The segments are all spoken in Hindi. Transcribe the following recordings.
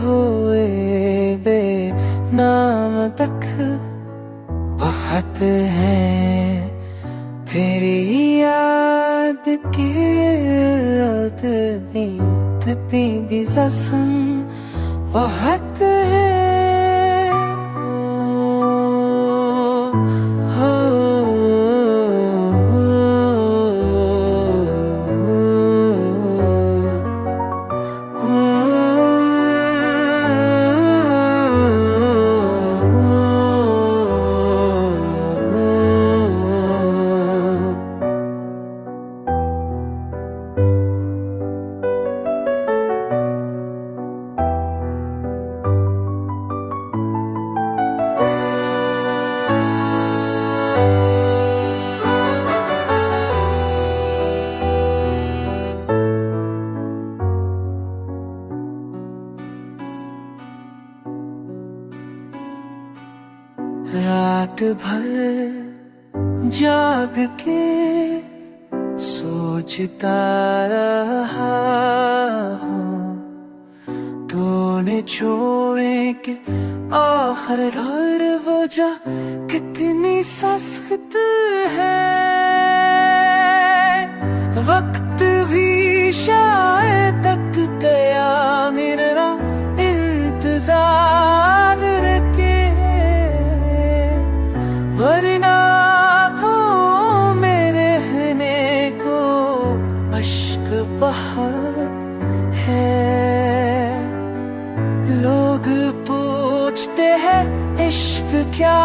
हुए बेनाम तक बहुत हैं तेरी याद की पींदी कसम बहुत है रात भर जाग के सोचता रहा हूँ तूने छोड़े के आखिर और वो जा कितनी सख्त है। वक्त भी शायद तक गया मेरा इंतजार के वरना को मेरे रहने को अश्क बहुत है। लोग पूछते हैं इश्क क्या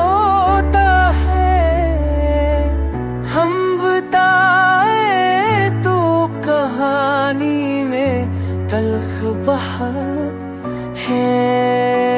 होता है हम बताए तो कहानी में तल्ख बहुत है।